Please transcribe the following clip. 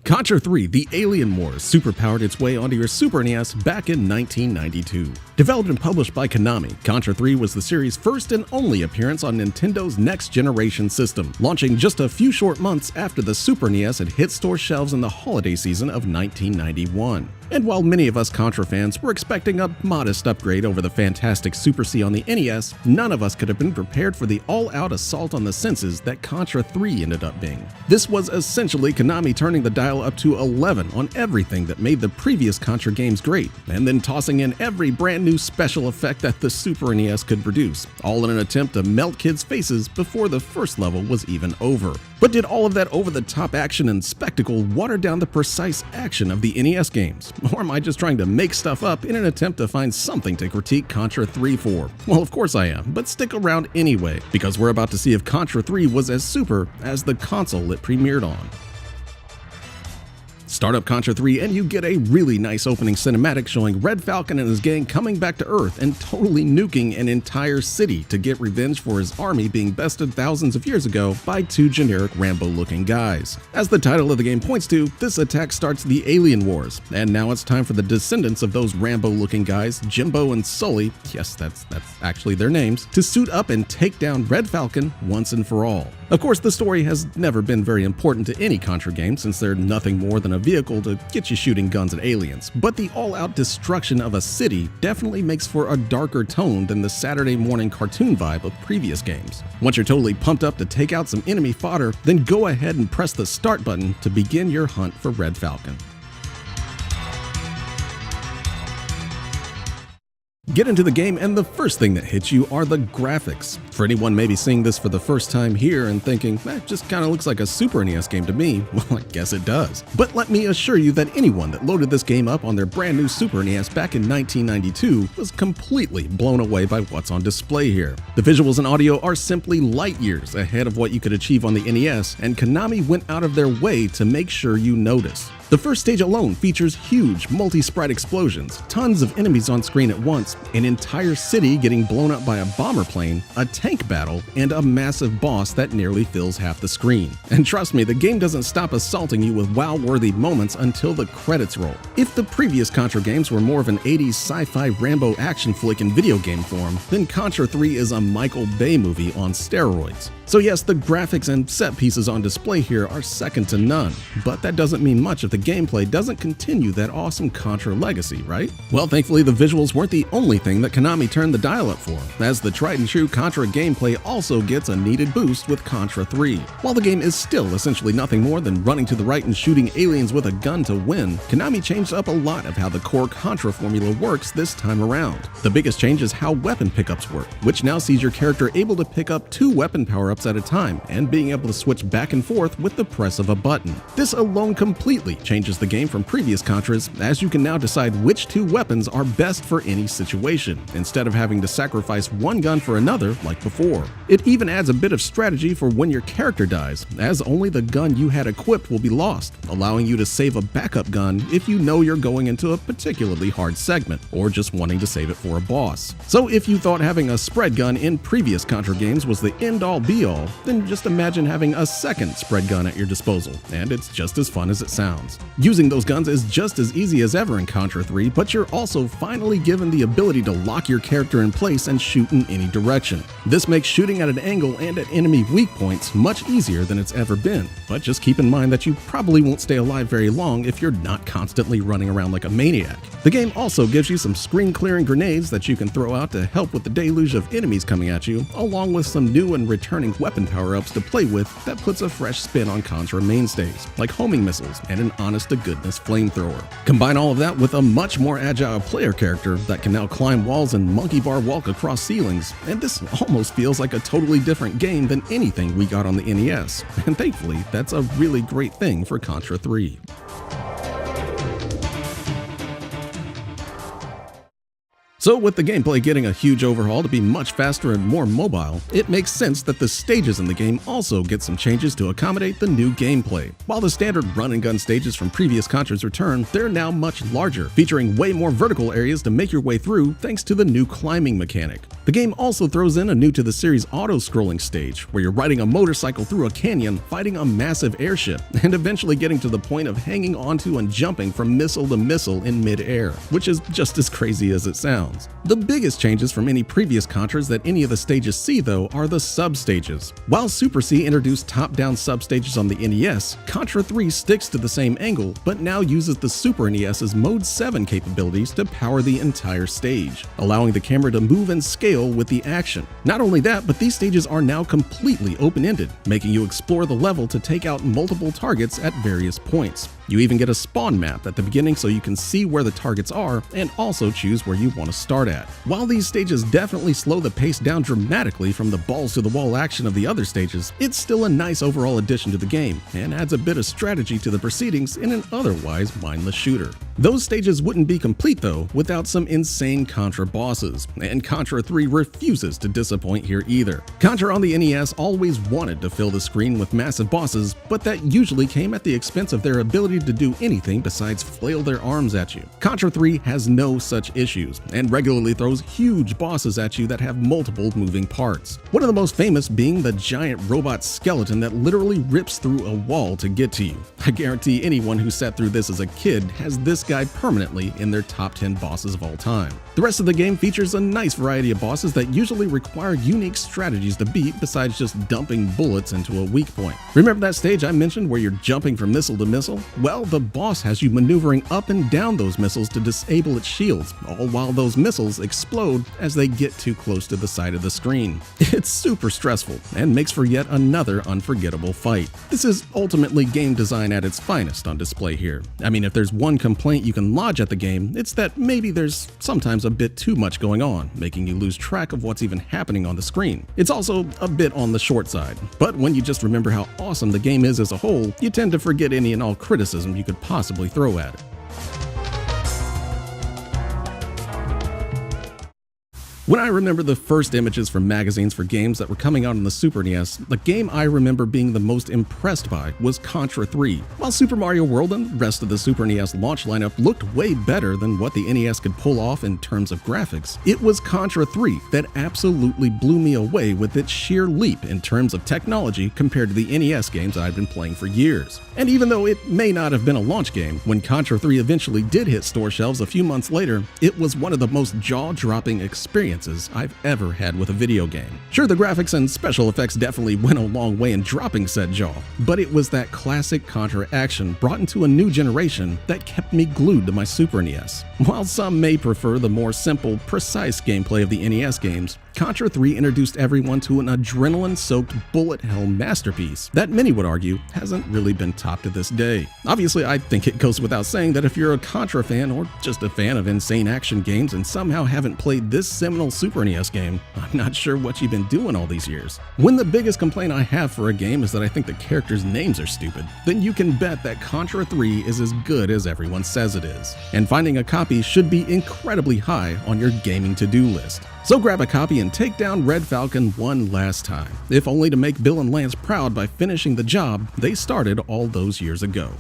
Contra III: The Alien Wars superpowered its way onto your Super NES back in 1992. Developed and published by Konami, Contra III was the series' first and only appearance on Nintendo's next-generation system, launching just a few short months after the Super NES had hit store shelves in the holiday season of 1991. And while many of us Contra fans were expecting a modest upgrade over the fantastic Super C on the NES, none of us could have been prepared for the all-out assault on the senses that Contra III ended up being. This was essentially Konami turning the dial up to 11 on everything that made the previous Contra games great, and then tossing in every brand new special effect that the Super NES could produce, all in an attempt to melt kids' faces before the first level was even over. But did all of that over-the-top action and spectacle water down the precise action of the NES games? Or am I just trying to make stuff up in an attempt to find something to critique Contra 3 for? Well, of course I am, but stick around anyway, because we're about to see if Contra 3 was as super as the console it premiered on. Start up Contra 3 and you get a really nice opening cinematic showing Red Falcon and his gang coming back to Earth and totally nuking an entire city to get revenge for his army being bested thousands of years ago by two generic Rambo-looking guys. As the title of the game points to, this attack starts the Alien Wars, and now it's time for the descendants of those Rambo-looking guys, Jimbo and Sully, yes, that's actually their names, to suit up and take down Red Falcon once and for all. Of course, the story has never been very important to any Contra game since they're nothing more than a vehicle to get you shooting guns at aliens, but the all-out destruction of a city definitely makes for a darker tone than the Saturday morning cartoon vibe of previous games. Once you're totally pumped up to take out some enemy fodder, then go ahead and press the start button to begin your hunt for Red Falcon. Get into the game and the first thing that hits you are the graphics. For anyone maybe seeing this for the first time here and thinking, it just kinda looks like a Super NES game to me, well, I guess it does. But let me assure you that anyone that loaded this game up on their brand new Super NES back in 1992 was completely blown away by what's on display here. The visuals and audio are simply light years ahead of what you could achieve on the NES, and Konami went out of their way to make sure you notice. The first stage alone features huge multi-sprite explosions, tons of enemies on screen at once, an entire city getting blown up by a bomber plane, a tank battle, and a massive boss that nearly fills half the screen. And trust me, the game doesn't stop assaulting you with wow-worthy moments until the credits roll. If the previous Contra games were more of an 80s sci-fi Rambo action flick in video game form, then Contra 3 is a Michael Bay movie on steroids. So yes, the graphics and set pieces on display here are second to none, but that doesn't mean much if the gameplay doesn't continue that awesome Contra legacy, right? Well, thankfully the visuals weren't the only thing that Konami turned the dial up for, as the tried and true Contra gameplay also gets a needed boost with Contra 3. While the game is still essentially nothing more than running to the right and shooting aliens with a gun to win, Konami changed up a lot of how the core Contra formula works this time around. The biggest change is how weapon pickups work, which now sees your character able to pick up 2 weapon power-ups at a time and being able to switch back and forth with the press of a button. This alone completely changes the game from previous Contras, as you can now decide which 2 weapons are best for any situation, instead of having to sacrifice one gun for another like before. It even adds a bit of strategy for when your character dies, as only the gun you had equipped will be lost, allowing you to save a backup gun if you know you're going into a particularly hard segment, or just wanting to save it for a boss. So if you thought having a spread gun in previous Contra games was the end-all be-all, then just imagine having a second spread gun at your disposal, and it's just as fun as it sounds. Using those guns is just as easy as ever in Contra 3, but you're also finally given the ability to lock your character in place and shoot in any direction. This makes shooting at an angle and at enemy weak points much easier than it's ever been, but just keep in mind that you probably won't stay alive very long if you're not constantly running around like a maniac. The game also gives you some screen-clearing grenades that you can throw out to help with the deluge of enemies coming at you, along with some new and returning weapon power-ups to play with that puts a fresh spin on Contra mainstays, like homing missiles and an honest-to-goodness flamethrower. Combine all of that with a much more agile player character that can now climb walls and monkey bar walk across ceilings, and this almost feels like a totally different game than anything we got on the NES, and thankfully that's a really great thing for Contra 3. So with the gameplay getting a huge overhaul to be much faster and more mobile, it makes sense that the stages in the game also get some changes to accommodate the new gameplay. While the standard run and gun stages from previous Contra's return, they're now much larger, featuring way more vertical areas to make your way through thanks to the new climbing mechanic. The game also throws in a new to the series auto-scrolling stage, where you're riding a motorcycle through a canyon, fighting a massive airship, and eventually getting to the point of hanging onto and jumping from missile to missile in mid-air, which is just as crazy as it sounds. The biggest changes from any previous Contras that any of the stages see, though, are the sub-stages. While Super C introduced top-down sub-stages on the NES, Contra III sticks to the same angle, but now uses the Super NES's Mode 7 capabilities to power the entire stage, allowing the camera to move and scale with the action. Not only that, but these stages are now completely open-ended, making you explore the level to take out multiple targets at various points. You even get a spawn map at the beginning so you can see where the targets are and also choose where you want to start at. While these stages definitely slow the pace down dramatically from the balls-to-the-wall action of the other stages, it's still a nice overall addition to the game and adds a bit of strategy to the proceedings in an otherwise mindless shooter. Those stages wouldn't be complete, though, without some insane Contra bosses, and Contra III refuses to disappoint here either. Contra on the NES always wanted to fill the screen with massive bosses, but that usually came at the expense of their ability to do anything besides flail their arms at you. Contra III has no such issues, and regularly throws huge bosses at you that have multiple moving parts. One of the most famous being the giant robot skeleton that literally rips through a wall to get to you. I guarantee anyone who sat through this as a kid has this guy permanently in their top 10 bosses of all time. The rest of the game features a nice variety of bosses that usually require unique strategies to beat besides just dumping bullets into a weak point. Remember that stage I mentioned where you're jumping from missile to missile? Well, the boss has you maneuvering up and down those missiles to disable its shields, all while those missiles explode as they get too close to the side of the screen. It's super stressful and makes for yet another unforgettable fight. This is ultimately game design at its finest on display here. I mean, if there's one complaint you can lodge at the game, it's that maybe there's sometimes a bit too much going on, making you lose track of what's even happening on the screen. It's also a bit on the short side, but when you just remember how awesome the game is as a whole, you tend to forget any and all criticism you could possibly throw at it. When I remember the first images from magazines for games that were coming out on the Super NES, the game I remember being the most impressed by was Contra III. While Super Mario World and the rest of the Super NES launch lineup looked way better than what the NES could pull off in terms of graphics, it was Contra III that absolutely blew me away with its sheer leap in terms of technology compared to the NES games I'd been playing for years. And even though it may not have been a launch game, when Contra III eventually did hit store shelves a few months later, it was one of the most jaw-dropping experiences I've ever had with a video game. Sure, the graphics and special effects definitely went a long way in dropping said jaw, but it was that classic Contra action brought into a new generation that kept me glued to my Super NES. While some may prefer the more simple, precise gameplay of the NES games, Contra III introduced everyone to an adrenaline-soaked bullet hell masterpiece that many would argue hasn't really been topped to this day. Obviously, I think it goes without saying that if you're a Contra fan or just a fan of insane action games and somehow haven't played this seminal Super NES game, I'm not sure what you've been doing all these years. When the biggest complaint I have for a game is that I think the characters' names are stupid, then you can bet that Contra III is as good as everyone says it is. And finding a copy should be incredibly high on your gaming to-do list. So grab a copy and take down Red Falcon one last time, if only to make Bill and Lance proud by finishing the job they started all those years ago.